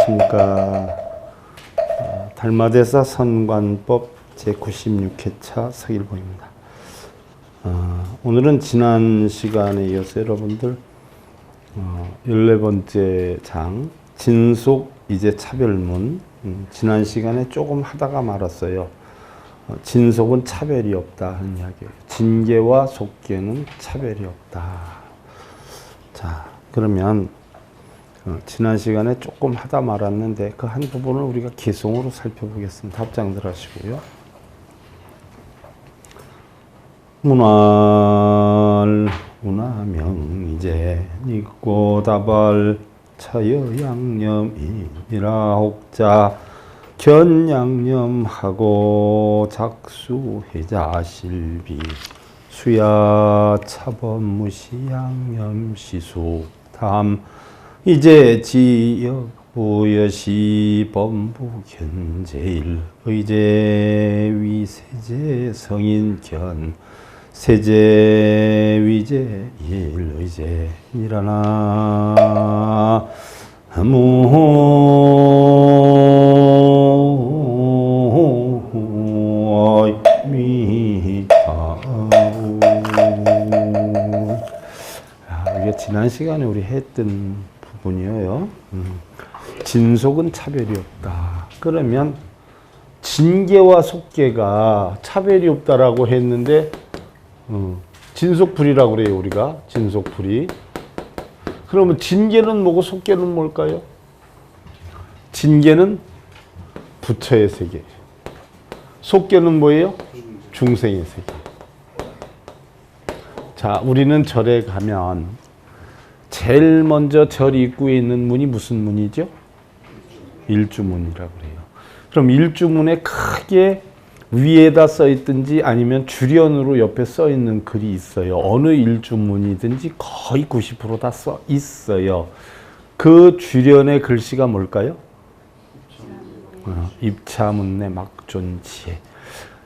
안녕하십니까. 달마대사 선관법 제96회차 서일봉입니다. 오늘은 지난 시간에 이어서 여러분들 14번째 장 진속 이제 차별문, 지난 시간에 조금 하다가 말았어요. 진속은 차별이 없다 하는 이야기예요. 진계와 속계는 차별이 없다. 자, 그러면 지난 시간에 조금 하다 말았는데 그 한 부분을 우리가 개성으로 살펴보겠습니다. 합장들 하시고요. 문화명이제 니꼬다발 차여양념이니라 혹자 견양념하고 작수해자실비 수야 차범무시양념시수 다음 이제 지역 부여시 범부 견제일 의제 위세제 성인견 세제 위제 일 의제 일어나 이게 지난 시간에 우리 했던 부분이에요. 진속은 차별이 없다. 그러면 진계와 속계가 차별이 없다라고 했는데 진속불이라고 그래요. 우리가 진속불이. 그러면 진계는 뭐고 속계는 뭘까요? 진계는 부처의 세계, 속계는 뭐예요? 중생의 세계. 자, 우리는 절에 가면 제일 먼저 절 입구에 있는 문이 무슨 문이죠? 일주문이라고 그래요. 그럼 일주문에 크게 위에다 써 있든지 아니면 줄연으로 옆에 써 있는 글이 있어요. 어느 일주문이든지 거의 90% 다 써 있어요. 그 줄연의 글씨가 뭘까요? 입차문내 막존지혜.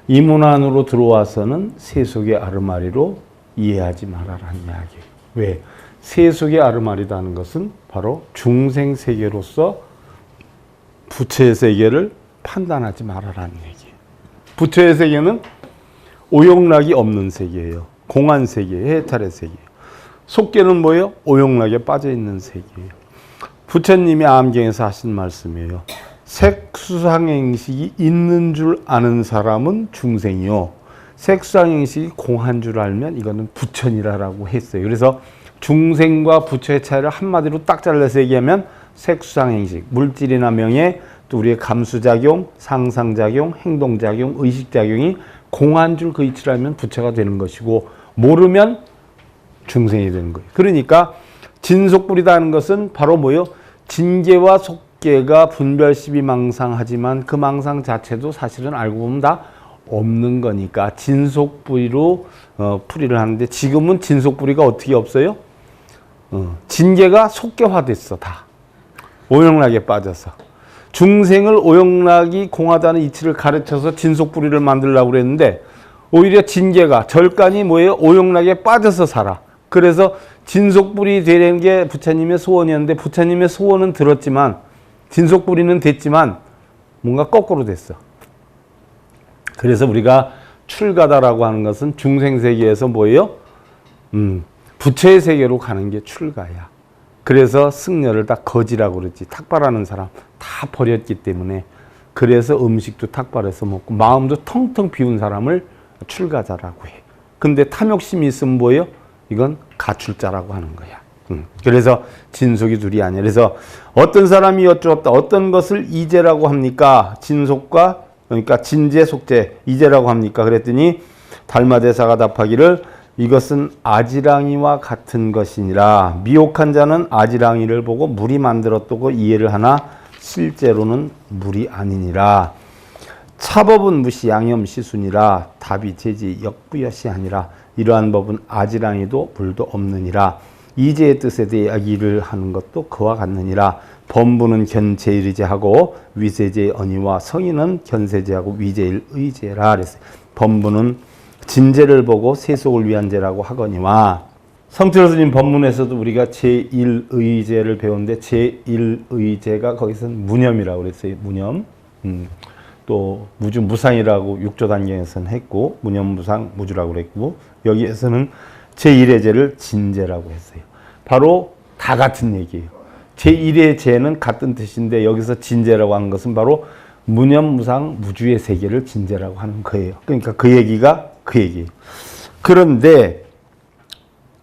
이 문 안으로 들어와서는 세속의 아르마리로 이해하지 말아라는 이야기예요. 왜? 세속의 아르마리라는 것은 바로 중생 세계로서 부처의 세계를 판단하지 말아라는 얘기예요. 부처의 세계는 오용락이 없는 세계예요. 공한 세계예요. 해탈의 세계예요. 속계는 뭐예요? 오용락에 빠져 있는 세계예요. 부처님이 암경에서 하신 말씀이에요. 색수상행식이 있는 줄 아는 사람은 중생이요. 색수상행식이 공한 줄 알면 이거는 부처니라라고 했어요. 그래서 중생과 부처의 차이를 한마디로 딱 잘라서 얘기하면 색수상행식, 물질이나 명예, 또 우리의 감수작용, 상상작용, 행동작용, 의식작용이 공한 줄 그 이치를 알면 부처가 되는 것이고 모르면 중생이 되는 거예요. 그러니까 진속불이라는 것은 바로 뭐예요? 진계와 속계가 분별시비 망상하지만 그 망상 자체도 사실은 알고 보면 다 없는 거니까 진속불이로 풀이를 하는데 지금은 진속불이가 어떻게 없어요? 진계가 속계화됐어. 다 오용락에 빠져서 중생을 오용락이 공하다는 이치를 가르쳐서 진속불이를 만들려고 그랬는데 오히려 진계가 절간이 뭐예요? 오용락에 빠져서 살아. 그래서 진속불이 되는 게 부처님의 소원이었는데 부처님의 소원은 들었지만 진속불이는 됐지만 뭔가 거꾸로 됐어. 그래서 우리가 출가다라고 하는 것은 중생세계에서 뭐예요? 부처의 세계로 가는 게 출가야. 그래서 승려를 다 거지라고 그러지. 탁발하는 사람 다 버렸기 때문에 그래서 음식도 탁발해서 먹고 마음도 텅텅 비운 사람을 출가자라고 해. 근데 탐욕심이 있으면 뭐예요? 이건 가출자라고 하는 거야. 그래서 진속이 둘이 아니야. 그래서 어떤 사람이 여쭈었다. 어떤 것을 이제라고 합니까? 진속과 그러니까 진제, 속제, 이제라고 합니까? 그랬더니 달마대사가 답하기를 이것은 아지랑이와 같은 것이니라. 미혹한 자는 아지랑이를 보고 물이 만들었다고 이해를 하나 실제로는 물이 아니니라. 차법은 무시 양염시순이라. 답이 제지 역부여시 아니라. 이러한 법은 아지랑이도 물도 없느니라. 이제의 뜻에 대해 이야기를 하는 것도 그와 같느니라. 범부는 견제일의제하고 위세제의 언의와 성인은 견세제하고 위제일 의제라 그랬어요. 범부는 진제를 보고 세속을 위한 제라고 하거니와 성철 스님 법문에서도 우리가 제1의제를 배웠는데 제1의제가 거기서는 무념이라고 그랬어요. 무념. 또 무주무상이라고 육조단경에서는 했고 무념무상 무주라고 그랬고 여기에서는 제1의제를 진제라고 했어요. 바로 다 같은 얘기예요. 제1의 제는 같은 뜻인데 여기서 진제라고 하는 것은 바로 무념무상 무주의 세계를 진제라고 하는 거예요. 그러니까 그 얘기가 그 얘기예요. 그런데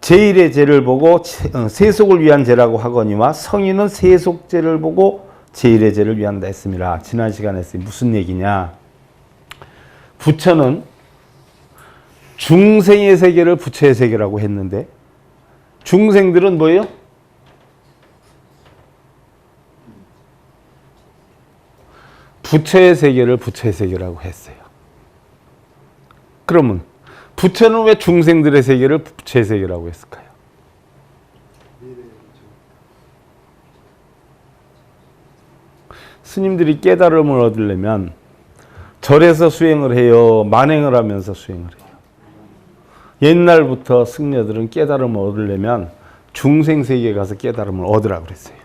제1의 제를 보고 세속을 위한 제라고 하거니와 성인은 세속제를 보고 제1의 제를 위한다 했습니다. 지난 시간에 했어요. 무슨 얘기냐. 부처는 중생의 세계를 부처의 세계라고 했는데 중생들은 뭐예요? 부처의 세계를 부처의 세계라고 했어요. 그러면 부처는 왜 중생들의 세계를 부처의 세계라고 했을까요? 스님들이 깨달음을 얻으려면 절에서 수행을 해요? 만행을 하면서 수행을 해요? 옛날부터 승려들은 깨달음을 얻으려면 중생세계에 가서 깨달음을 얻으라고 그랬어요.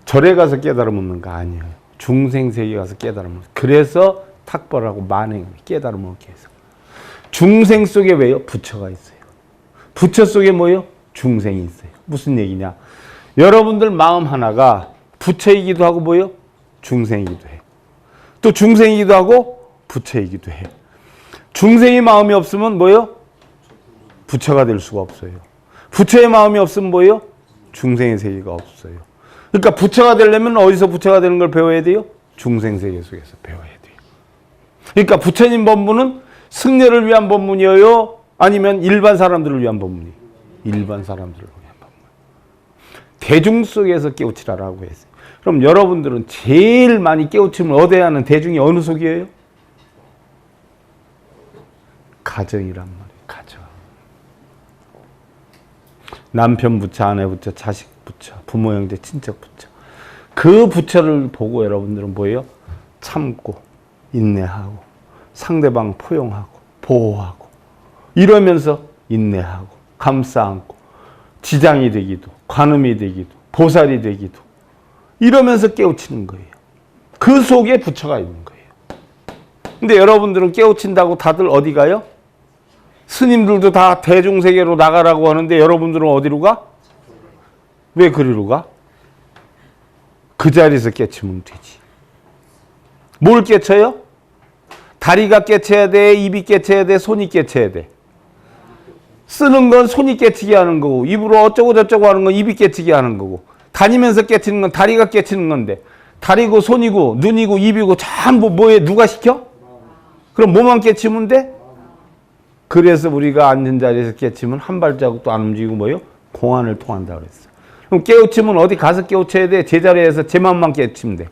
절에 가서 깨달음 얻는 거 아니에요. 중생세계에 가서 깨달음을. 그래서 탁벌하고 만행, 깨달음을 얻기 위해서. 중생 속에 왜요? 부처가 있어요. 부처 속에 뭐예요? 중생이 있어요. 무슨 얘기냐? 여러분들 마음 하나가 부처이기도 하고 뭐예요? 중생이기도 해요. 또 중생이기도 하고 부처이기도 해요. 중생의 마음이 없으면 뭐예요? 부처가 될 수가 없어요. 부처의 마음이 없으면 뭐예요? 중생의 세계가 없어요. 그러니까 부처가 되려면 어디서 부처가 되는 걸 배워야 돼요? 중생 세계 속에서 배워야 돼요. 그러니까 부처님 법문은 승려를 위한 법문이에요? 아니면 일반 사람들을 위한 법문이에요? 일반 사람들을 위한 법문. 대중 속에서 깨우치라라고 했어요. 그럼 여러분들은 제일 많이 깨우침을 얻어야 하는 대중이 어느 속이에요? 가정이란 말이에요. 가정. 남편 부처, 아내 부처, 자식 부처, 부모, 형제, 친척 부처. 그 부처를 보고 여러분들은 뭐예요? 참고, 인내하고, 상대방 포용하고, 보호하고, 이러면서 인내하고, 감싸 안고, 지장이 되기도, 관음이 되기도, 보살이 되기도, 이러면서 깨우치는 거예요. 그 속에 부처가 있는 거예요. 근데 여러분들은 깨우친다고 다들 어디 가요? 스님들도 다 대중세계로 나가라고 하는데 여러분들은 어디로 가? 왜 그리로 가? 그 자리에서 깨치면 되지. 뭘 깨쳐요? 다리가 깨쳐야 돼? 입이 깨쳐야 돼? 손이 깨쳐야 돼? 쓰는 건 손이 깨치게 하는 거고 입으로 어쩌고 저쩌고 하는 건 입이 깨치게 하는 거고 다니면서 깨치는 건 다리가 깨치는 건데 다리고 손이고 눈이고 입이고 전부 뭐에 누가 시켜? 그럼 뭐만 깨치면 돼? 그래서 우리가 앉은 자리에서 깨치면 한 발자국도 안 움직이고 뭐예요? 공안을 통한다 그랬어. 그럼 깨우치면 어디 가서 깨우쳐야 돼? 제자리에서 제 맘만 깨우치면 돼.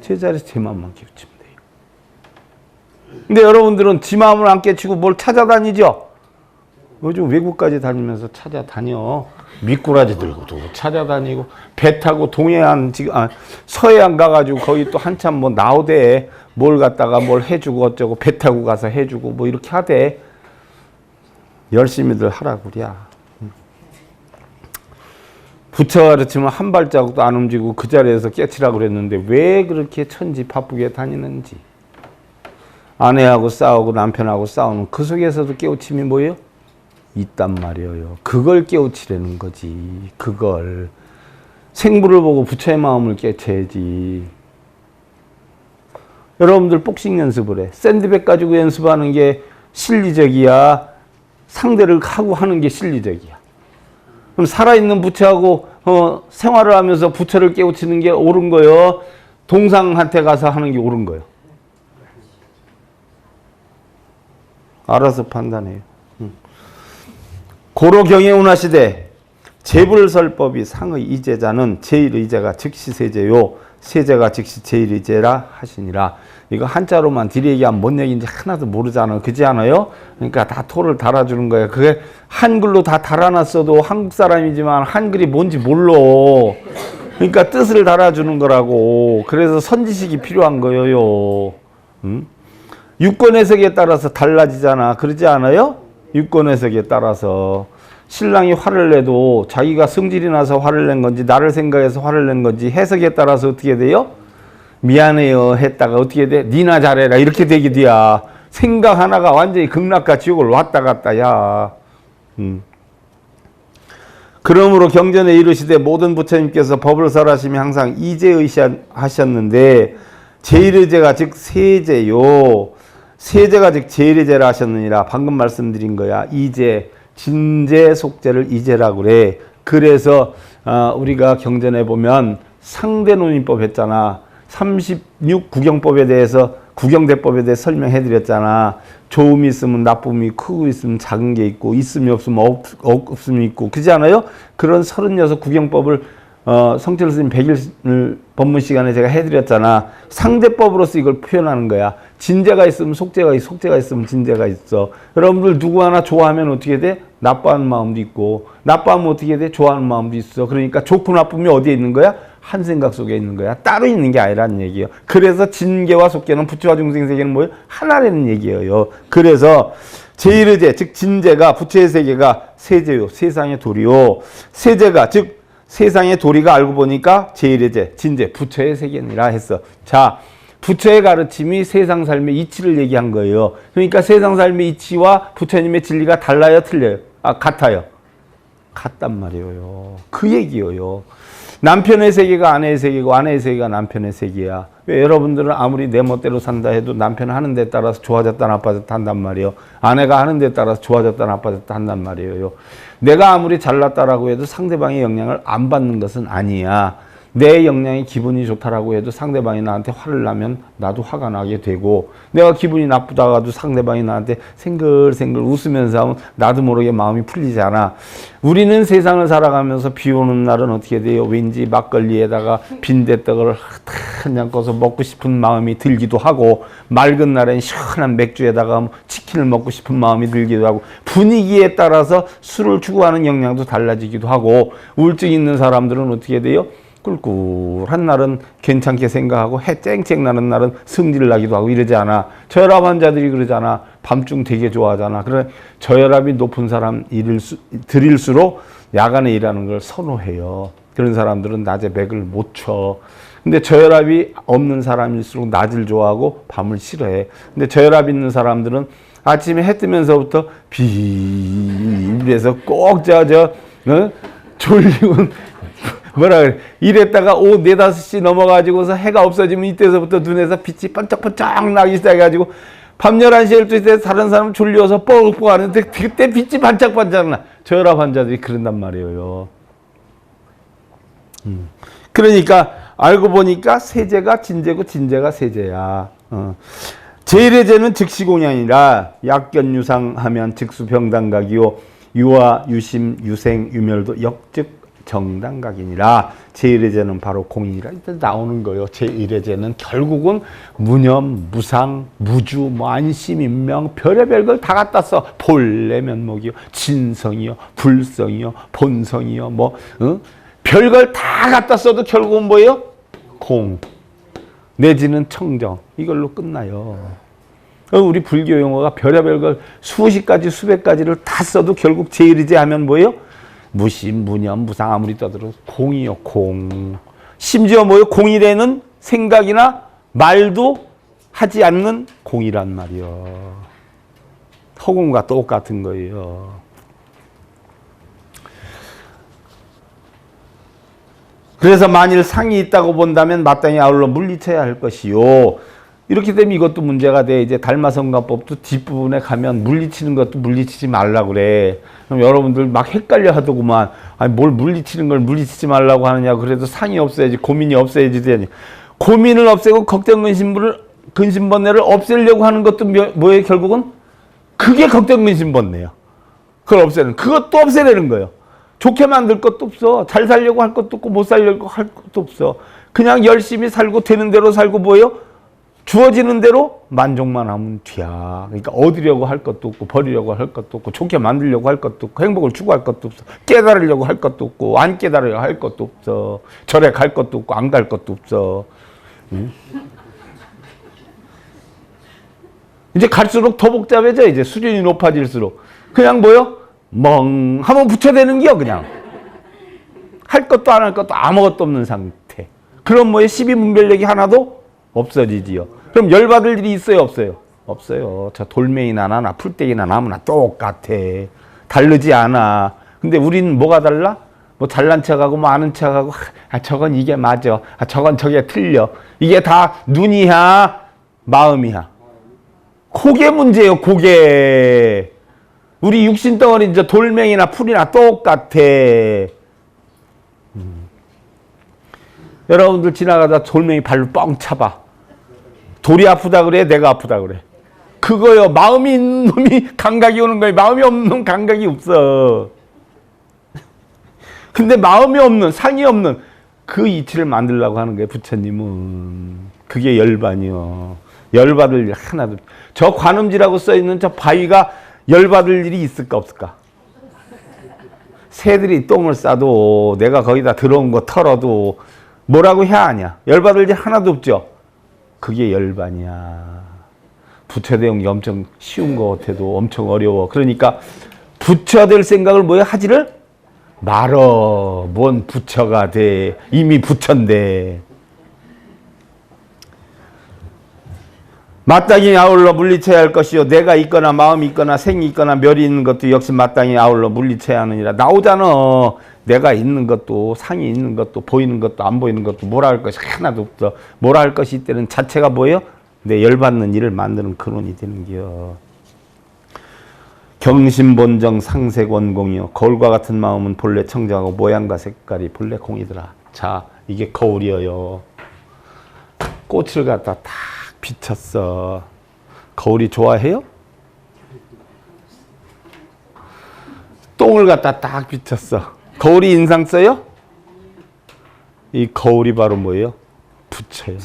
제자리에서 제 맘만 깨우치면 돼요. 근데 여러분들은 지 마음을 안 깨치고 뭘 찾아다니죠? 요즘 외국까지 다니면서 찾아다녀. 미꾸라지 들고도 찾아다니고 배 타고 동해안 서해안 가가지고 거기 또 한참 뭐 나오대. 뭘 갖다가 뭘 해주고 어쩌고 배 타고 가서 해주고 뭐 이렇게 하대. 열심히들 하라고 그래. 부처가 가르치면 한 발자국도 안 움직이고 그 자리에서 깨치라고 그랬는데 왜 그렇게 천지 바쁘게 다니는지. 아내하고 싸우고 남편하고 싸우는 그 속에서도 깨우침이 뭐예요? 있단 말이에요. 그걸 깨우치려는 거지. 그걸. 생부를 보고 부처의 마음을 깨쳐야지. 여러분들 복싱 연습을 해. 샌드백 가지고 연습하는 게 실리적이야? 상대를 하고 하는 게 실리적이야? 그럼 살아있는 부처하고 생활을 하면서 부처를 깨우치는 게 옳은 거예요? 동상한테 가서 하는 게 옳은 거예요? 알아서 판단해요. 고로 경애운하시되 재불설법이 상의 이제자는 제1의제가 즉시 세제요 세제가 즉시 제1의제라 하시니라. 이거 한자로만 딜 얘기하면 뭔 얘기인지 하나도 모르잖아요. 그렇지 않아요? 그러니까 다 토를 달아주는 거예요. 그게 한글로 다 달아놨어도 한국 사람이지만 한글이 뭔지 몰라. 그러니까 뜻을 달아주는 거라고. 그래서 선지식이 필요한 거예요. 유권 해석에 따라서 달라지잖아. 그러지 않아요? 유권 해석에 따라서. 신랑이 화를 내도 자기가 성질이 나서 화를 낸 건지 나를 생각해서 화를 낸 건지 해석에 따라서 어떻게 돼요? 미안해요 했다가 어떻게 돼? 니나 잘해라 이렇게 되기도야. 생각 하나가 완전히 극락과 지옥을 왔다 갔다 야. 그러므로 경전에 이르시되 모든 부처님께서 법을 설하시며 항상 이제의하셨는데 제일의제가 즉 세제요. 세제가 즉 제일의제라 하셨느니라. 방금 말씀드린 거야. 이제 진제 속제를 이제라고 그래. 그래서 우리가 경전에 보면 상대논의법 했잖아. 36 구경법에 대해서 구경대법에 대해 설명해 드렸잖아. 좋음이 있으면 나쁨이, 크고 있으면 작은 게 있고, 있음이 없으면 없음이 있고, 그렇지 않아요? 그런 36 구경법을 성철 스님 100일 법문 시간에 제가 해드렸잖아. 상대법으로서 이걸 표현하는 거야. 진제가 있으면 속제가 있고, 속제가 있으면 진제가 있어. 여러분들 누구 하나 좋아하면 어떻게 돼? 나빠하는 마음도 있고, 나빠하면 어떻게 돼? 좋아하는 마음도 있어. 그러니까 좋고 나쁨이 어디에 있는 거야? 한 생각 속에 있는 거야. 따로 있는 게 아니라는 얘기예요. 그래서 진계와 속계는 부처와 중생 세계는 뭐예요? 하나라는 얘기예요. 그래서 제일의제 즉 진제가 부처의 세계가 세제요. 세상의 도리요. 세제가 즉 세상의 도리가 알고 보니까 제일의제 진제 부처의 세계니라 했어. 자, 부처의 가르침이 세상 삶의 이치를 얘기한 거예요. 그러니까 세상 삶의 이치와 부처님의 진리가 달라요, 틀려요? 같아요. 같단 말이에요. 그 얘기예요. 남편의 세계가 아내의 세계고 아내의 세계가 남편의 세계야. 왜 여러분들은 아무리 내 멋대로 산다 해도 남편은 하는 데 따라서 좋아졌다 나빠졌다 한단 말이에요. 아내가 하는 데 따라서 좋아졌다 나빠졌다 한단 말이에요. 내가 아무리 잘났다라고 해도 상대방의 영향을 안 받는 것은 아니야. 내 영향이 기분이 좋다라고 해도 상대방이 나한테 화를 나면 나도 화가 나게 되고, 내가 기분이 나쁘다가도 상대방이 나한테 생글생글 웃으면서 하면 나도 모르게 마음이 풀리지 않아. 우리는 세상을 살아가면서 비 오는 날은 어떻게 돼요? 왠지 막걸리에다가 빈대떡을 그냥 꺼서 먹고 싶은 마음이 들기도 하고, 맑은 날엔 시원한 맥주에다가 치킨을 먹고 싶은 마음이 들기도 하고, 분위기에 따라서 술을 추구하는 영향도 달라지기도 하고, 우울증 있는 사람들은 어떻게 돼요? 꿀꿀한 날은 괜찮게 생각하고 해 쨍쨍 나는 날은 성질 나기도 하고 이러지 않아. 저혈압 환자들이 그러잖아. 밤중 되게 좋아하잖아. 그래 저혈압이 높은 사람 들일수록 야간에 일하는 걸 선호해요. 그런 사람들은 낮에 맥을 못 쳐. 근데 저혈압이 없는 사람일수록 낮을 좋아하고 밤을 싫어해. 근데 저혈압 있는 사람들은 아침에 해 뜨면서부터 비비해서 꼭 졸리고 뭐라 그래. 이랬다가 오후 4, 5시 넘어가지고서 해가 없어지면 이때서부터 눈에서 빛이 반짝반짝 나기 시작해가지고 밤 11시, 12시 다른 사람 졸려서 뻐벅뻐 하는데 그때 빛이 반짝반짝 나. 저혈압 환자들이 그런단 말이에요. 그러니까 알고 보니까 세제가 진제고 진제가 세제야. 제일의제는 즉시공양이라 약견유상하면 즉수병당각이요 유아, 유심, 유생, 유멸도 역즉 정당각이니라. 제일의제는 바로 공인이라 일단 나오는 거예요. 제일의제는 결국은 무념, 무상, 무주, 안심, 인명 별의별 걸 다 갖다 써. 본래 면목이요, 진성이요, 불성이요, 본성이요, 별걸 다 갖다 써도 결국은 뭐예요? 공 내지는 청정, 이걸로 끝나요. 우리 불교 용어가 별의별 걸 수십 가지 수백 가지를 다 써도 결국 제일의제 하면 뭐예요? 무심, 무념, 무상 아무리 떠들어도 공이요, 공. 심지어 뭐예요? 공이라는 생각이나 말도 하지 않는 공이란 말이요. 허공과 똑같은 거예요. 그래서 만일 상이 있다고 본다면 마땅히 아울러 물리쳐야 할 것이요. 이렇게 되면 이것도 문제가 돼. 이제 달마성가법도 뒷부분에 가면 물리치는 것도 물리치지 말라고 그래. 그럼 여러분들 막 헷갈려 하더구만. 아니 뭘 물리치는 걸 물리치지 말라고 하느냐. 그래도 상이 없어야지, 고민이 없어야지 되니. 고민을 없애고 걱정 근심번뇌를 없애려고 하는 것도 뭐예요 결국은? 그게 걱정 근심번뇌예요. 그걸 없애는, 그것도 없애려는 거예요. 좋게 만들 것도 없어. 잘 살려고 할 것도 없고 못 살려고 할 것도 없어. 그냥 열심히 살고 되는 대로 살고 뭐예요? 주어지는 대로 만족만 하면 뒤야. 그러니까 얻으려고 할 것도 없고 버리려고 할 것도 없고 좋게 만들려고 할 것도 없고 행복을 추구할 것도 없어. 깨달으려고 할 것도 없고 안 깨달으려고 할 것도 없어. 절에 갈 것도 없고 안 갈 것도 없어. 응? 이제 갈수록 더 복잡해져. 이제 수준이 높아질수록 그냥 뭐요? 멍 하면 부처되는 게요. 그냥 할 것도 안 할 것도 아무것도 없는 상태. 그럼 뭐에 십이분별력이 하나도 없어지지요. 그럼 열받을 일이 있어요, 없어요? 없어요. 저 돌멩이나 나나 풀떼기나 나무나 똑같아. 다르지 않아. 근데 우리는 뭐가 달라? 뭐 잘난 척하고 뭐 아는 척하고 아 저건 이게 맞아. 아 저건 저게 틀려. 이게 다 눈이야, 마음이야. 그게 문제예요. 그게 우리 육신 덩어리 이제 돌멩이나 풀이나 똑같아. 여러분들 지나가다 돌멩이 발로 뻥 차봐. 돌이 아프다 그래? 내가 아프다 그래? 그거요. 마음이 있는 놈이 감각이 오는 거예요. 마음이 없는 놈 감각이 없어. 근데 마음이 없는, 상이 없는 그 이치를 만들려고 하는 거예요. 부처님은. 그게 열반이요. 열받을 일 하나도. 저 관음지라고 써있는 저 바위가 열받을 일이 있을까 없을까? 새들이 똥을 싸도 내가 거기다 들어온 거 털어도 뭐라고 해야 하냐? 열받을 일 하나도 없죠. 그게 열반이야. 부처되는 게 엄청 쉬운 것 같아도 엄청 어려워. 그러니까 부처될 생각을 뭐야? 하지를 말어. 뭔 부처가 돼. 이미 부처인데. 마땅히 아울러 물리쳐야 할 것이요. 내가 있거나 마음이 있거나 생이 있거나 멸이 있는 것도 역시 마땅히 아울러 물리쳐야 하느니라. 나오잖아. 내가 있는 것도 상이 있는 것도 보이는 것도 안 보이는 것도 뭐라 할 것이 하나도 없어. 뭐라 할 것이 있다는 자체가 뭐예요? 내 열받는 일을 만드는 근원이 되는 거요. 경심본정 상색원공이요. 거울과 같은 마음은 본래 청정하고 모양과 색깔이 본래 공이더라. 자, 이게 거울이에요. 꽃을 갖다 딱 비쳤어. 거울이 좋아해요? 똥을 갖다 딱 비쳤어. 거울이 인상 써요? 이 거울이 바로 뭐예요? 부처예요.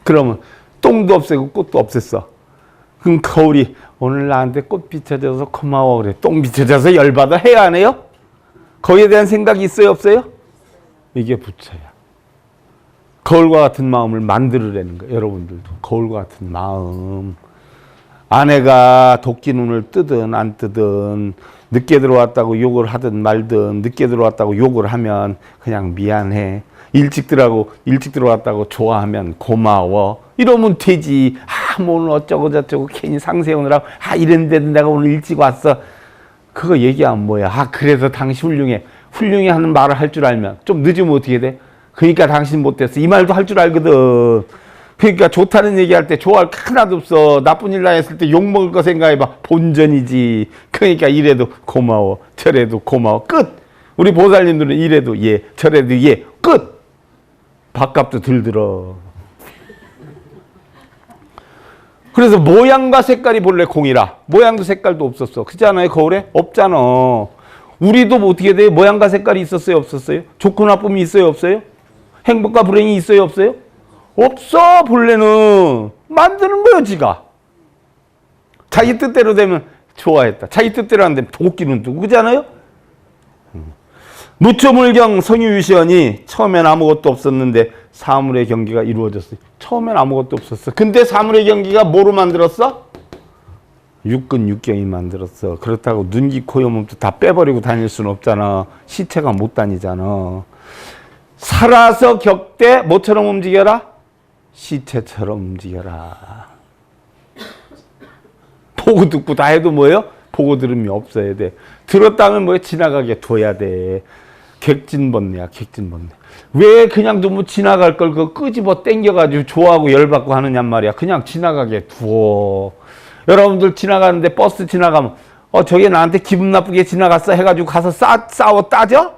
그러면 똥도 없애고 꽃도 없앴어. 그럼 거울이 오늘 나한테 꽃 비춰줘서 고마워 그래. 똥 비춰줘서 열받아 해야 안 해요? 거기에 대한 생각이 있어요 없어요? 이게 부처야. 거울과 같은 마음을 만들으라는 거예요. 여러분들도 거울과 같은 마음. 아내가 도끼 눈을 뜨든 안 뜨든 늦게 들어왔다고 욕을 하든 말든 늦게 들어왔다고 욕을 하면 그냥 미안해. 일찍 들어왔다고 좋아하면 고마워. 이러면 되지. 아, 뭐 오늘 어쩌고 저쩌고 괜히 상세 오느라고 아 이랬는데 내가 오늘 일찍 왔어. 그거 얘기하면 뭐야. 아 그래서 당신 훌륭해. 훌륭해 하는 말을 할 줄 알면 좀 늦으면 어떻게 돼? 그러니까 당신 못됐어. 이 말도 할 줄 알거든. 그러니까 좋다는 얘기할 때 좋아할 거 하나도 없어. 나쁜 일 당했을 때 욕먹을 거 생각해봐. 본전이지. 그러니까 이래도 고마워. 저래도 고마워. 끝. 우리 보살님들은 이래도 예, 저래도 예. 끝. 밥값도 덜 들어. 그래서 모양과 색깔이 본래 공이라. 모양도 색깔도 없었어. 그렇지 않아요? 거울에? 없잖아. 우리도 뭐 어떻게 돼요? 모양과 색깔이 있었어요? 없었어요? 좋고 나쁨이 있어요? 없어요? 행복과 불행이 있어요? 없어요? 없어. 본래는 만드는 거예요. 지가. 자기 뜻대로 되면 좋아했다. 자기 뜻대로 안 되면 도끼는 누구지 않아요? 무초물경 성유유시언이 처음엔 아무것도 없었는데 사물의 경기가 이루어졌어요. 처음엔 아무것도 없었어. 근데 사물의 경기가 뭐로 만들었어? 육근 육경이 만들었어. 그렇다고 눈, 귀, 코, 몸도 다 빼버리고 다닐 수는 없잖아. 시체가 못 다니잖아. 살아서 격대 뭐처럼 움직여라? 시체처럼 움직여라. 보고 듣고 다 해도 뭐예요? 보고 들음이 없어야 돼. 들었다면 뭐예요? 지나가게 둬야 돼. 객진번뇌야, 객진번뇌. 왜 그냥 너무 지나갈 걸 그 끄집어 당겨가지고 좋아하고 열받고 하느냔 말이야. 그냥 지나가게 두어. 여러분들 지나가는데 버스 지나가면 저게 나한테 기분 나쁘게 지나갔어 해가지고 가서 싸워 따져?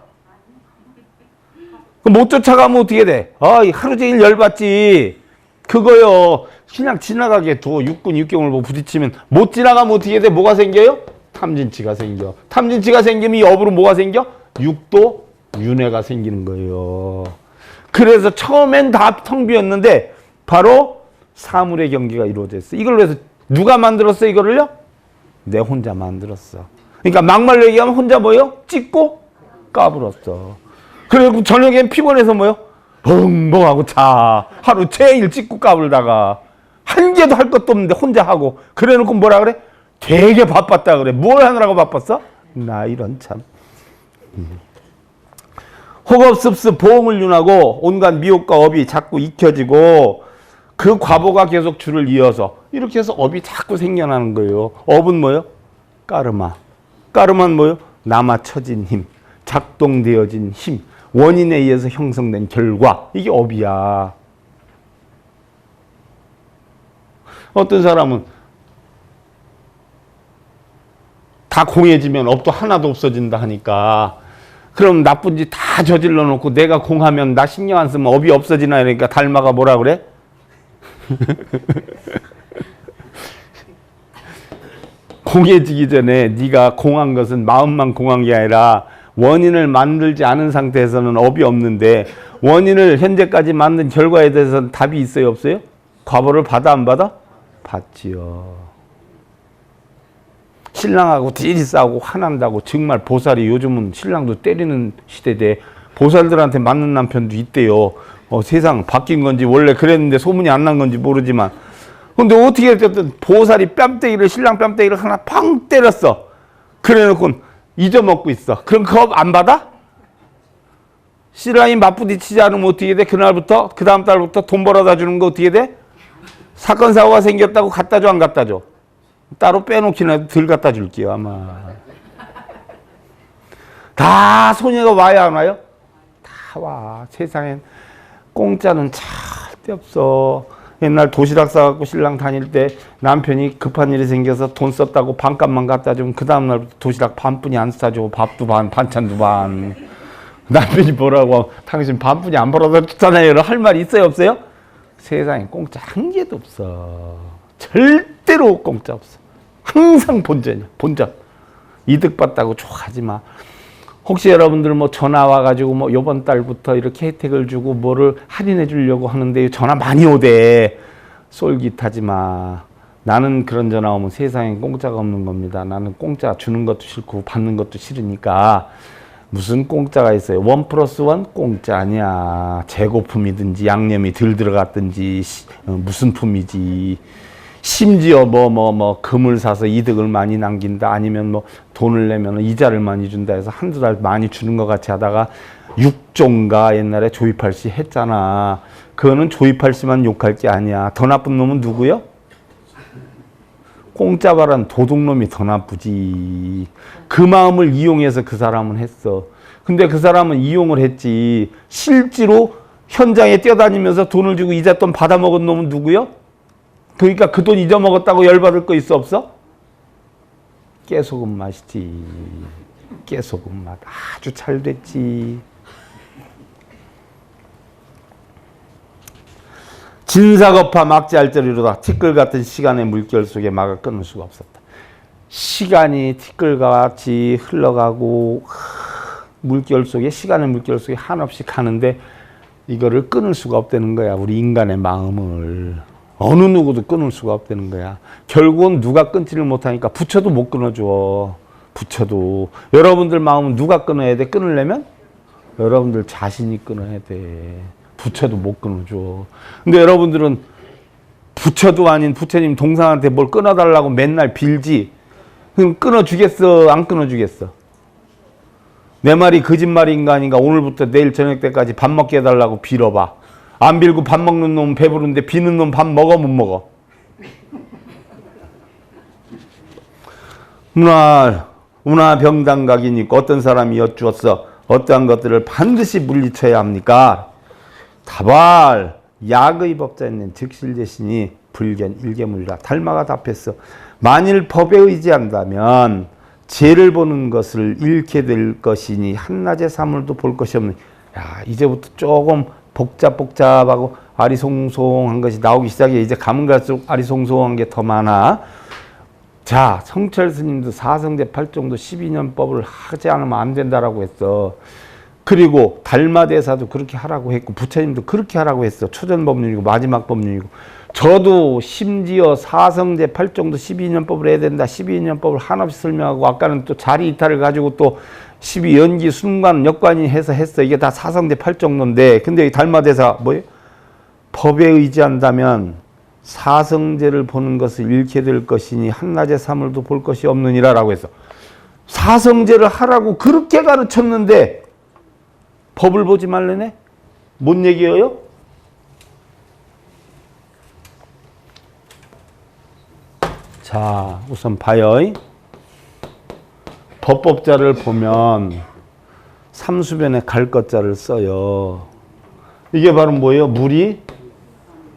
못 쫓아가면 어떻게 돼? 하루 종일 열받지. 그거요. 그냥 지나가게 둬. 육군 육경을 뭐 부딪히면 못 지나가면 어떻게 돼? 뭐가 생겨요? 탐진치가 생겨. 탐진치가 생기면 이 업으로 뭐가 생겨? 육도 윤회가 생기는 거예요. 그래서 처음엔 다 텅 비었는데 바로 사물의 경기가 이루어졌어. 이걸 위해서 누가 만들었어 이거를요? 내 혼자 만들었어. 그러니까 막말로 얘기하면 혼자 뭐요? 찍고 까불었어. 그리고 저녁엔 피곤해서 뭐요? 벙벙하고 자. 하루 종일 찍고 까불다가 한 개도 할 것도 없는데 혼자 하고 그래놓고 뭐라 그래? 되게 바빴다 그래. 뭘 하느라고 바빴어? 나 이런 참. 혹업습습 보응을 윤하고 온갖 미혹과 업이 자꾸 익혀지고 그 과보가 계속 줄을 이어서 이렇게 해서 업이 자꾸 생겨나는 거예요. 업은 뭐요? 까르마. 까르마는 뭐요? 남아쳐진 힘, 작동되어진 힘, 원인에 의해서 형성된 결과. 이게 업이야. 어떤 사람은 다 공해지면 업도 하나도 없어진다 하니까 그럼 나쁜 짓 다 저질러 놓고 내가 공하면 나 신경 안 쓰면 업이 없어지나 이러니까 달마가 뭐라 그래? 공해지기 전에 네가 공한 것은 마음만 공한 게 아니라 원인을 만들지 않은 상태에서는 업이 없는데 원인을 현재까지 만든 결과에 대해서는 답이 있어요 없어요? 과보를 받아 안 받아? 받지요. 신랑하고 딜이 싸우고 화난다고 정말 보살이 요즘은 신랑도 때리는 시대대 보살들한테 맞는 남편도 있대요. 세상 바뀐 건지 원래 그랬는데 소문이 안 난 건지 모르지만 근데 어떻게 됐든 보살이 뺨때기를 신랑 뺨때기를 하나 팡 때렸어. 그래놓고 잊어먹고 있어. 그럼 그 업 안 받아? 신랑이 맞부딪히지 않으면 어떻게 돼? 그날부터 그 다음 달부터 돈 벌어다 주는 거 어떻게 돼? 사건 사고가 생겼다고 갖다 줘 안 갖다 줘? 따로 빼놓기는 해도 덜 갖다 줄게요 아마. 다 손해가 와야 안 와요? 다 와. 세상엔 공짜는 절대 없어. 옛날 도시락 싸갖고 신랑 다닐 때 남편이 급한 일이 생겨서 돈 썼다고 반값만 갖다 주면 그 다음날부터 도시락 반뿐이 안 싸주고 밥도 반 반찬도 반. 남편이 뭐라고 당신 반뿐이 안 벌어다 줬잖아요. 할 말이 있어요 없어요? 세상에 공짜 한 개도 없어. 절대로 공짜 없어. 항상 본전이야. 본전. 이득 봤다고 좋아하지 마. 혹시 여러분들 뭐 전화 와가지고 뭐 요번 달부터 이렇게 혜택을 주고 뭐를 할인해 주려고 하는데 전화 많이 오대. 쏠깃하지 마. 나는 그런 전화 오면 세상에 공짜가 없는 겁니다. 나는 공짜 주는 것도 싫고 받는 것도 싫으니까 무슨 공짜가 있어요. 1+1 공짜 아니야. 재고품이든지 양념이 덜 들어갔든지 무슨 품이지. 심지어 금을 사서 이득을 많이 남긴다 아니면 뭐 돈을 내면 이자를 많이 준다 해서 한두 달 많이 주는 것 같이 하다가 육종가 옛날에 조이팔 씨 했잖아. 그거는 조이팔 씨만 욕할 게 아니야. 더 나쁜 놈은 누구요? 공짜 바란 도둑놈이 더 나쁘지. 그 마음을 이용해서 그 사람은 했어. 근데 그 사람은 이용을 했지. 실제로 현장에 뛰어다니면서 돈을 주고 이자 돈 받아먹은 놈은 누구요? 그러니까 그 돈 잊어먹었다고 열받을 거 있어 없어? 깨소금 맛이지. 깨소금 맛. 아주 잘 됐지. 진사겁하 막지할저리로다. 티끌 같은 시간의 물결 속에 막아 끊을 수가 없었다. 시간이 티끌같이 흘러가고 물결 속에 시간의 물결 속에 한없이 가는데 이거를 끊을 수가 없다는 거야. 우리 인간의 마음을. 어느 누구도 끊을 수가 없다는 거야. 결국은 누가 끊지를 못하니까 부처도 못 끊어줘. 부처도. 여러분들 마음은 누가 끊어야 돼? 끊으려면? 여러분들 자신이 끊어야 돼. 부처도 못 끊어줘. 근데 여러분들은 부처도 아닌 부처님 동상한테 뭘 끊어달라고 맨날 빌지. 그럼 끊어주겠어? 안 끊어주겠어? 내 말이 거짓말인가 아닌가 오늘부터 내일 저녁 때까지 밥 먹게 해달라고 빌어봐. 안 빌고 밥 먹는 놈은 배부른데 비는 놈 밥 먹어 못 먹어? 문화병당각이니까 어떤 사람이 여쭈었어. 어떠한 것들을 반드시 물리쳐야 합니까? 다발 약의 법자는 즉실대신이 불견 일개물이라. 달마가 답했어. 만일 법에 의지한다면 죄를 보는 것을 잃게 될 것이니 한낮의 사물도 볼 것이 없는. 야, 이제부터 조금 복잡하고 아리송송한 것이 나오기 시작해. 이제 가면 갈수록 아리송송한 게 더 많아. 자, 성철 스님도 사성제 8정도 12년법을 하지 않으면 안 된다라고 했어. 그리고 달마대사도 그렇게 하라고 했고 부처님도 그렇게 하라고 했어. 초전법륜이고 마지막 법륜이고. 저도 심지어 사성제 8정도 12년법을 해야 된다. 12년법을 한없이 설명하고 아까는 또 자리 이탈을 가지고 또 12연기 순관 역관이 해서 했어. 이게 다 사성제 8정도인데 근데 이 달마대사 뭐예요? 법에 의지한다면 사성제를 보는 것을 잃게 될 것이니 한낮의 사물도 볼 것이 없느니라 라고 해서 사성제를 하라고 그렇게 가르쳤는데 법을 보지 말래네? 뭔 얘기예요? 자, 우선 봐요. 법법자를 보면 삼수변에 갈 것자를 써요. 이게 바로 뭐예요? 물이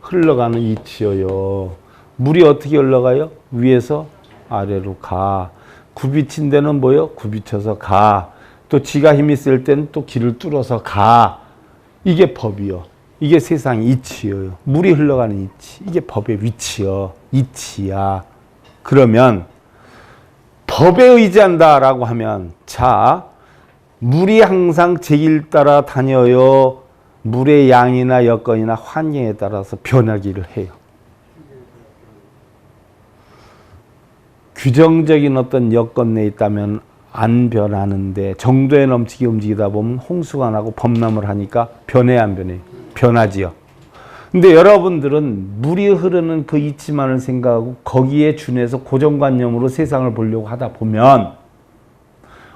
흘러가는 이치예요. 물이 어떻게 흘러가요? 위에서 아래로 가. 굽이친 데는 뭐예요? 굽이쳐서 가. 또 지가 힘이 쓸 때는 또 길을 뚫어서 가. 이게 법이요. 이게 세상 이치예요. 물이 흘러가는 이치. 이게 법의 위치요. 이치야. 그러면 법에 의지한다라고 하면 자, 물이 항상 제 길 따라 다녀요. 물의 양이나 여건이나 환경에 따라서 변하기를 해요. 규정적인 어떤 여건 내에 있다면 안 변하는데 정도에 넘치게 움직이다 보면 홍수가 나고 범람을 하니까 변해야 안 변해요? 변하지요. 근데 여러분들은 물이 흐르는 그 이치만을 생각하고 거기에 준해서 고정관념으로 세상을 보려고 하다 보면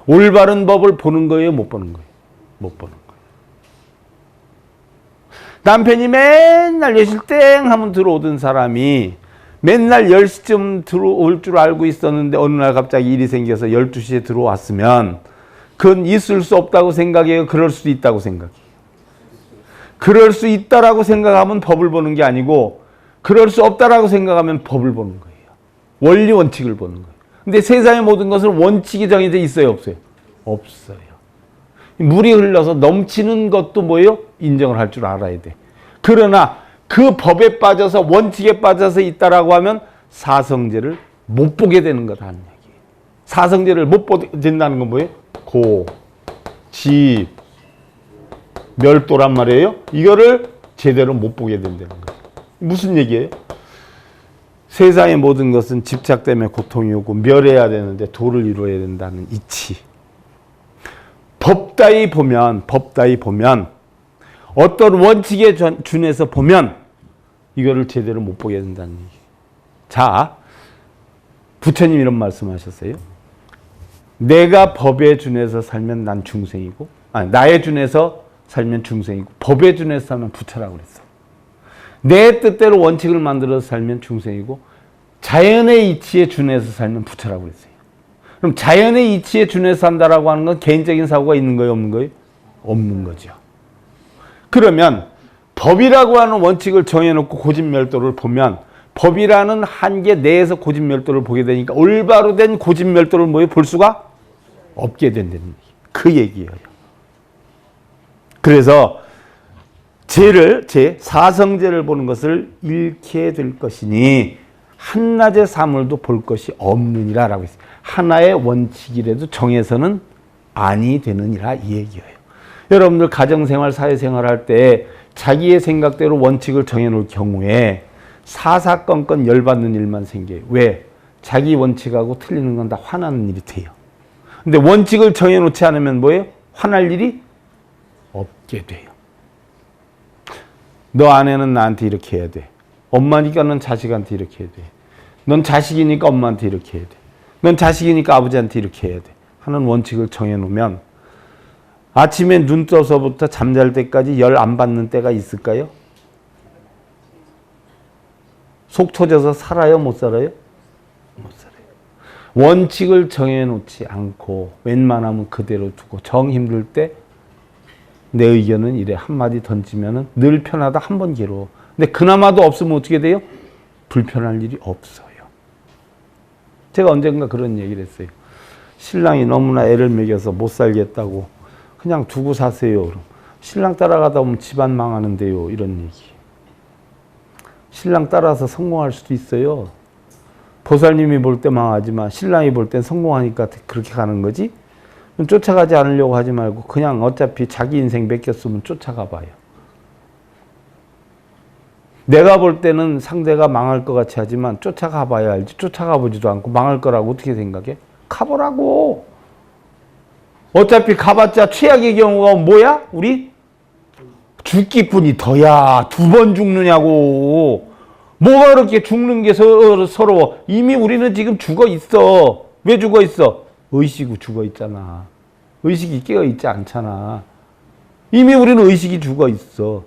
올바른 법을 보는 거예요? 못 보는 거예요? 못 보는 거예요. 남편이 맨날 10시 땡 하면 들어오던 사람이 맨날 10시쯤 들어올 줄 알고 있었는데 어느 날 갑자기 일이 생겨서 12시에 들어왔으면 그건 있을 수 없다고 생각해요? 그럴 수도 있다고 생각해요? 그럴 수 있다라고 생각하면 법을 보는 게 아니고 그럴 수 없다라고 생각하면 법을 보는 거예요. 원리 원칙을 보는 거예요. 근데 세상의 모든 것은 원칙이 정해져 있어요? 없어요? 없어요. 물이 흘러서 넘치는 것도 뭐예요? 인정을 할 줄 알아야 돼. 그러나 그 법에 빠져서 원칙에 빠져서 있다라고 하면 사성제를 못 보게 되는 거다 하는 얘기예요. 사성제를 못 보게 된다는 건 뭐예요? 고, 지, 멸도란 말이에요. 이거를 제대로 못 보게 된다는 거예요. 무슨 얘기예요? 세상의 모든 것은 집착 때문에 고통이 오고 멸해야 되는데 도를 이루어야 된다는 이치. 법다이 보면 어떤 원칙에 준해서 보면 이거를 제대로 못 보게 된다는 얘기예요. 자, 부처님 이런 말씀하셨어요. 내가 법에 준해서 살면 난 중생이고, 나에 준해서 살면 중생이고, 법에 준해서 살면 부처라고 그랬어. 내 뜻대로 원칙을 만들어서 살면 중생이고, 자연의 이치에 준해서 살면 부처라고 그랬어요. 그럼 자연의 이치에 준해서 산다라고 하는 건 개인적인 사고가 있는 거예요, 없는 거예요? 없는 거죠. 그러면 법이라고 하는 원칙을 정해놓고 고집멸도를 보면 법이라는 한계 내에서 고집멸도를 보게 되니까 올바로 된 고집멸도를 뭐에 볼 수가 없게 된다는 얘기. 그 얘기예요. 그래서 제 사성제를 보는 것을 잃게 될 것이니 한낮의 사물도 볼 것이 없느니라 라고 했어요. 하나의 원칙이라도 정해서는 아니 되느니라 이 얘기예요. 여러분들 가정생활, 사회생활 할 때 자기의 생각대로 원칙을 정해놓을 경우에 사사건건 열받는 일만 생겨요. 왜? 자기 원칙하고 틀리는 건 다 화나는 일이 돼요. 근데 원칙을 정해놓지 않으면 뭐예요? 화날 일이 없게 돼요. 너 아내는 나한테 이렇게 해야 돼. 엄마니까 넌 자식한테 이렇게 해야 돼. 넌 자식이니까 엄마한테 이렇게 해야 돼. 넌 자식이니까 아버지한테 이렇게 해야 돼. 하는 원칙을 정해놓으면 아침에 눈 떠서부터 잠잘 때까지 열 안 받는 때가 있을까요? 속 터져서 살아요? 못 살아요? 못 살아요. 원칙을 정해놓지 않고 웬만하면 그대로 두고 정 힘들 때 내 의견은 이래 한마디 던지면 늘 편하다 한 번 괴로워. 근데 그나마도 없으면 어떻게 돼요? 불편할 일이 없어요. 제가 언젠가 그런 얘기를 했어요. 신랑이 너무나 애를 먹여서 못 살겠다고 그냥 두고 사세요. 신랑 따라가다 보면 집안 망하는데요. 이런 얘기. 신랑 따라서 성공할 수도 있어요. 보살님이 볼 때 망하지만 신랑이 볼 땐 성공하니까 그렇게 가는 거지. 쫓아가지 않으려고 하지 말고 그냥 어차피 자기 인생 맡겼으면 쫓아가 봐요. 내가 볼 때는 상대가 망할 것 같이 하지만 쫓아가 봐야 알지. 쫓아가 보지도 않고 망할 거라고 어떻게 생각해? 가보라고. 어차피 가봤자 최악의 경우가 뭐야? 우리 죽기뿐이 더야. 2번 죽느냐고. 뭐가 그렇게 죽는 게 서러워? 이미 우리는 지금 죽어 있어. 왜 죽어 있어? 의식이 죽어 있잖아. 의식이 깨어 있지 않잖아. 이미 우리는 의식이 죽어 있어.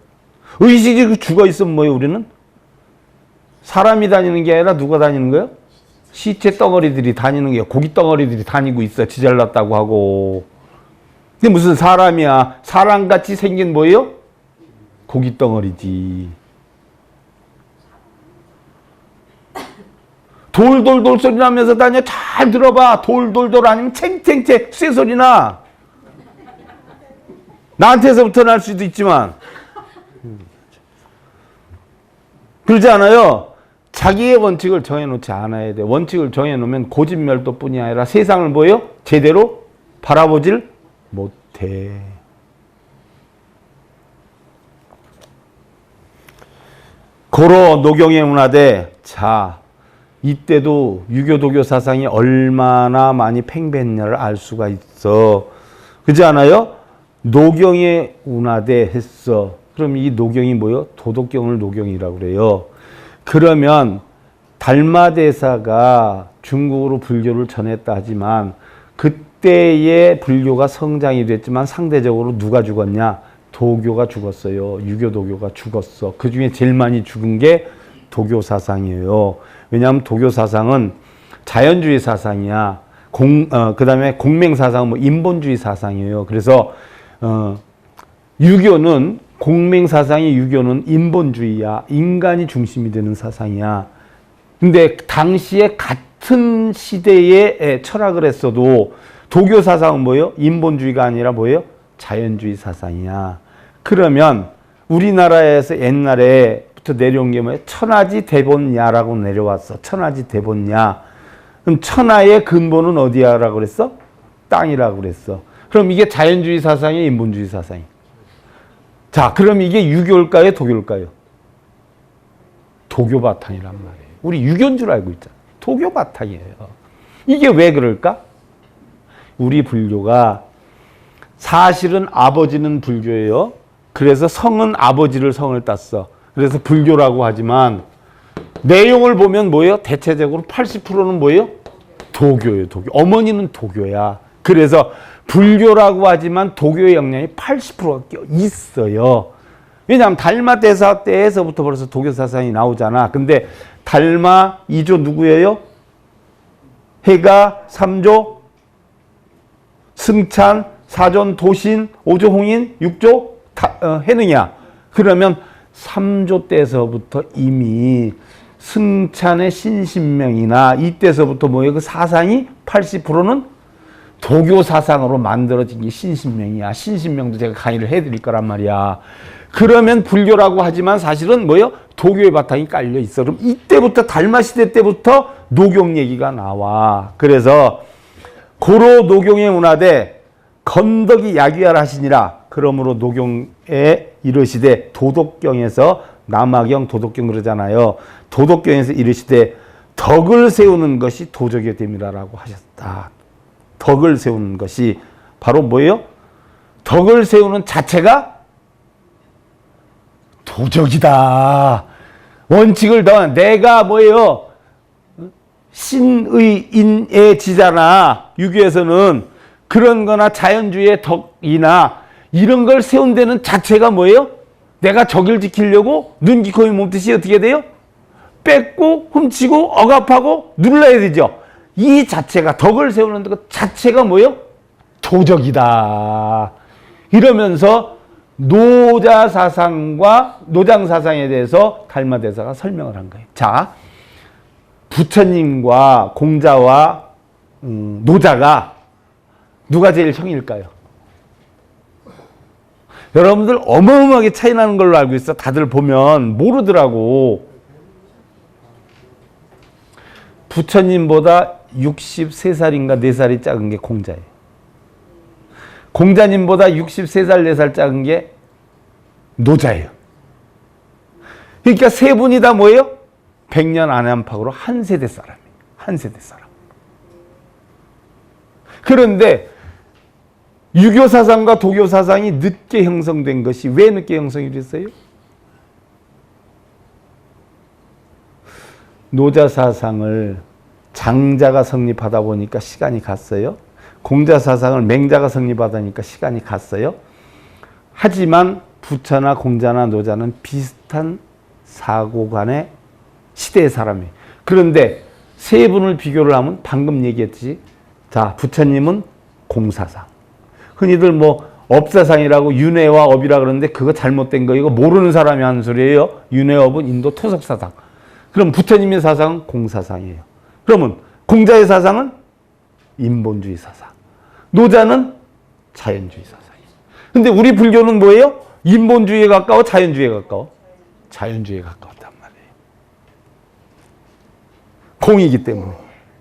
의식이 죽어 있으면 뭐예요, 우리는? 사람이 다니는 게 아니라 누가 다니는 거예요? 시체 덩어리들이 다니는 게, 고기 덩어리들이 다니고 있어. 지잘났다고 하고. 근데 무슨 사람이야? 사람같이 생긴 뭐예요? 고기 덩어리지. 돌돌돌 소리 나면서 다녀. 잘 들어봐. 돌돌돌 아니면 챙챙챙 쇠소리 나. 나한테서부터 날 수도 있지만. 그러지 않아요? 자기의 원칙을 정해놓지 않아야 돼. 원칙을 정해놓으면 고집멸도뿐이 아니라 세상을 뭐예요? 제대로 바라보질 못해. 고로 노경의 문화대. 자, 이때도 유교 도교 사상이 얼마나 많이 팽배했냐를 알 수가 있어. 그렇지 않아요? 노경의 운하대 했어. 그럼 이 노경이 뭐요? 도덕경을 노경이라고 그래요. 그러면 달마대사가 중국으로 불교를 전했다 하지만 그때의 불교가 성장이 됐지만 상대적으로 누가 죽었냐? 도교가 죽었어요. 유교 도교가 죽었어. 그 중에 제일 많이 죽은 게 도교 사상이에요. 왜냐하면 도교 사상은 자연주의 사상이야. 그 다음에 공맹 사상은 뭐 인본주의 사상이에요. 그래서 유교는 공맹 사상이 유교는 인본주의야. 인간이 중심이 되는 사상이야. 근데 당시에 같은 시대에 철학을 했어도 도교 사상은 뭐예요? 인본주의가 아니라 뭐예요? 자연주의 사상이야. 그러면 우리나라에서 옛날에부터 내려온 게 뭐예요? 천하지 대본야라고 내려왔어. 천하지 대본야. 그럼 천하의 근본은 어디야라고 그랬어? 땅이라고 그랬어. 그럼 이게 자연주의 사상이에요? 인본주의 사상이에요? 자, 그럼 이게 유교일까요? 도교일까요? 도교 바탕이란 말이에요. 우리 유교인 줄 알고 있잖아. 도교 바탕이에요. 이게 왜 그럴까? 우리 불교가 사실은 아버지는 불교예요. 그래서 성은 아버지를 성을 땄어. 그래서 불교라고 하지만 내용을 보면 뭐예요? 대체적으로 80%는 뭐예요? 도교예요. 도교. 어머니는 도교야. 그래서 불교라고 하지만 도교의 영향이 80%가 껴 있어요. 왜냐하면 달마 대사 때에서부터 벌써 도교 사상이 나오잖아. 근데 달마 2조 누구예요? 해가 3조 승찬 4전 도신 5조 홍인 6조 해능이야. 그러면 3조 때서부터 이미 승찬의 신신명이나 이때서부터 뭐예요? 그 사상이 80%는 도교 사상으로 만들어진 게 신신명이야. 신신명도 제가 강의를 해드릴 거란 말이야. 그러면 불교라고 하지만 사실은 뭐예요? 도교의 바탕이 깔려 있어. 그럼 이때부터 달마 시대 때부터 노경 얘기가 나와. 그래서 고로 노경의 문화대 건덕이 야귀하라 하시니라. 그러므로 노경에 이르시되 도덕경에서 남아경 도덕경 그러잖아요. 도덕경에서 이르시되 덕을 세우는 것이 도적이 됨이라라고 하셨다. 덕을 세우는 것이 바로 뭐예요? 덕을 세우는 자체가 도적이다. 원칙을 더 내가 뭐예요? 신의 인의 지잖아. 유교에서는 그런 거나 자연주의의 덕이나 이런 걸 세운 데는 자체가 뭐예요? 내가 적을 지키려고 눈, 귀, 코, 입, 몸뜻이 어떻게 돼요? 뺏고 훔치고 억압하고 눌러야 되죠. 이 자체가 덕을 세우는 것 자체가 뭐예요? 도적이다. 이러면서 노자 사상과 노장 사상에 대해서 달마 대사가 설명을 한 거예요. 자, 부처님과 공자와 노자가 누가 제일 형일까요? 여러분들 어마어마하게 차이 나는 걸로 알고 있어. 다들 보면 모르더라고. 부처님보다 63살인가 4살이 작은 게 공자예요. 공자님보다 63살, 4살 작은 게 노자예요. 그러니까 세 분이 다 뭐예요? 100년 안팎으로 한 세대 사람이에요. 한 세대 사람. 그런데 유교 사상과 도교 사상이 늦게 형성된 것이 왜 늦게 형성이 됐어요? 노자 사상을 장자가 성립하다 보니까 시간이 갔어요. 공자 사상을 맹자가 성립하다니까 시간이 갔어요. 하지만 부처나 공자나 노자는 비슷한 사고관의 시대의 사람이에요. 그런데 세 분을 비교를 하면 방금 얘기했듯이, 자, 부처님은 공사상, 흔히들 뭐 업사상이라고 윤회와 업이라 그러는데 그거 잘못된 거, 이거 모르는 사람이 하는 소리예요. 윤회업은 인도 토속사상. 그럼 부처님의 사상은 공사상이에요. 그러면 공자의 사상은 인본주의 사상, 노자는 자연주의 사상이에요. 근데 우리 불교는 뭐예요? 인본주의에 가까워, 자연주의에 가까워? 자연주의에 가까웠단 말이에요. 공이기 때문에.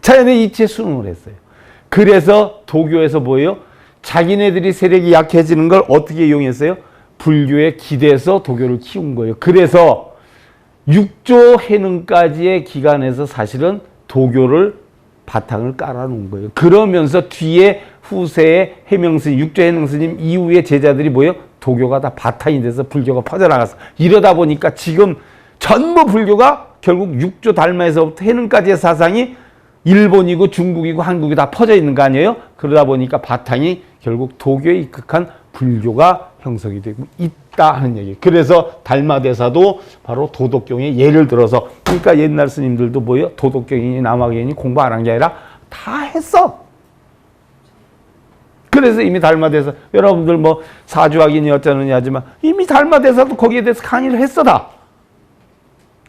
자연의 이치에 순응을 했어요. 그래서 도교에서 뭐예요? 자기네들이 세력이 약해지는 걸 어떻게 이용했어요? 불교에 기대서 도교를 키운 거예요. 그래서 6조 해능까지의 기간에서 사실은 도교를 바탕을 깔아놓은 거예요. 그러면서 뒤에 후세의 해명스님, 6조 해능스님 이후의 제자들이 뭐예요? 도교가 다 바탕이 돼서 불교가 퍼져나갔어. 이러다 보니까 지금 전부 불교가 결국 6조 달마에서부터 해능까지의 사상이 일본이고 중국이고 한국이 다 퍼져 있는 거 아니에요? 그러다 보니까 바탕이 결국 도교에 입각한 불교가 형성이 되고 있다 하는 얘기예요. 그래서 달마대사도 바로 도덕경에 예를 들어서, 그러니까 옛날 스님들도 뭐예요? 도덕경이니 남화경이니 공부 안 한 게 아니라 다 했어. 그래서 이미 달마대사, 여러분들 뭐 사주학이니 어쩌느니 하지만 이미 달마대사도 거기에 대해서 강의를 했어 다.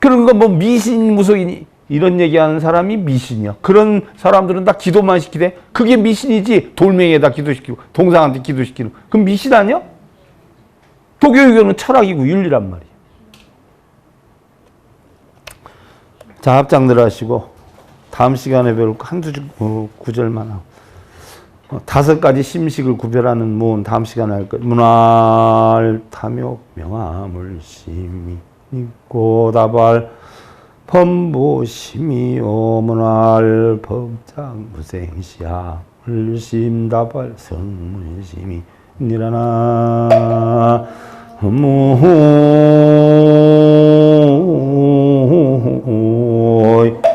그런 거 뭐 미신 무속이니 이런 얘기하는 사람이 미신이야. 그런 사람들은 다 기도만 시키대. 그게 미신이지. 돌멩이에다 기도시키고 동상한테 기도시키는, 그럼 미신 아니야? 도교유교는 철학이고 윤리란 말이야. 자, 합장들 하시고 다음 시간에 배울 거 한두 구절만 하고, 5가지 심식을 구별하는 문 다음 시간에 할 거예요. 문활 탐욕 명암을 심히 있고 다발 범보심이 오문할 법장 무생시함을 심다발 성문심이 니라나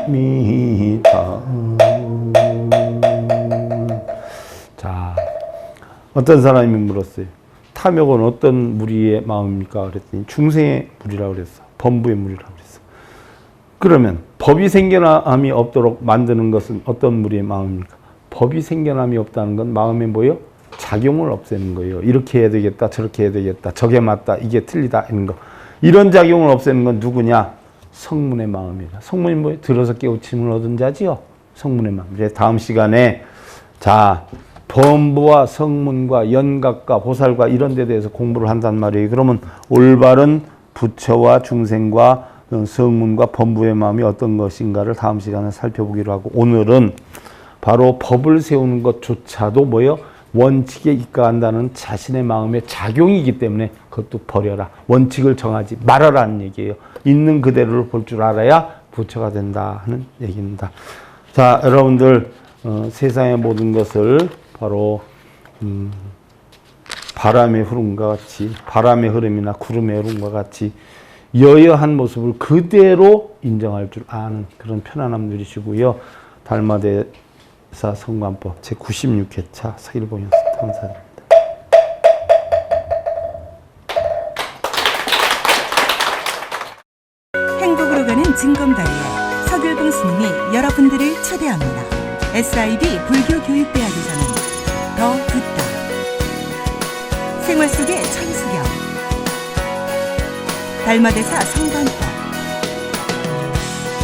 무미다. 자, 어떤 사람이 물었어요. 탐욕은 어떤 무리의 마음입니까? 그랬더니 중생의 무리라고 그랬어. 범부의 무리라고 그랬어. 그러면 법이 생겨남이 없도록 만드는 것은 어떤 무리의 마음입니까? 법이 생겨남이 없다는 건 마음에 뭐예요? 작용을 없애는 거예요. 이렇게 해야 되겠다, 저렇게 해야 되겠다, 저게 맞다, 이게 틀리다, 이런 거. 이런 작용을 없애는 건 누구냐? 성문의 마음이다. 성문이 뭐예요? 들어서 깨우침을 얻은 자지요. 성문의 마음. 이제 다음 시간에, 자, 범부와 성문과 연각과 보살과 이런 데 대해서 공부를 한단 말이에요. 그러면 올바른 부처와 중생과 성문과 범부의 마음이 어떤 것인가를 다음 시간에 살펴보기로 하고, 오늘은 바로 법을 세우는 것조차도 뭐예요? 원칙에 입각한다는 자신의 마음의 작용이기 때문에 그것도 버려라. 원칙을 정하지 말아라는 얘기예요. 있는 그대로를 볼 줄 알아야 부처가 된다 하는 얘기입니다. 자, 여러분들 세상의 모든 것을 바로 바람의 흐름과 같이, 바람의 흐름이나 구름의 흐름과 같이 여여한 모습을 그대로 인정할 줄 아는 그런 편안함 누리시고요. 달마대사 성관법 제96회차 서일봉이었습니다. 감사드립니다. 행복으로 가는 징검다리에 서길봉 스님이 여러분들을 초대합니다. SIB 불교교육대학에서는 더 듣다, 생활 속의 천수경, 달마대사 성관법,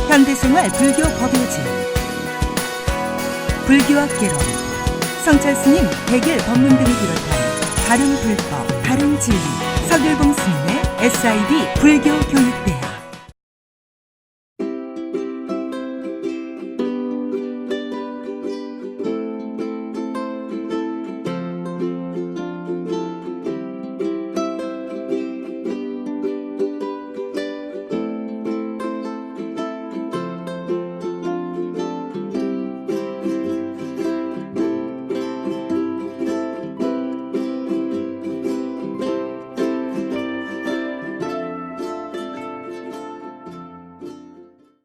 현대생활 불교 법요지, 불교학개론, 성찰스님 백일 법문 등을 비롯한 다른 불법, 다른 진리, 서길봉 스님의 SIB 불교교육대학.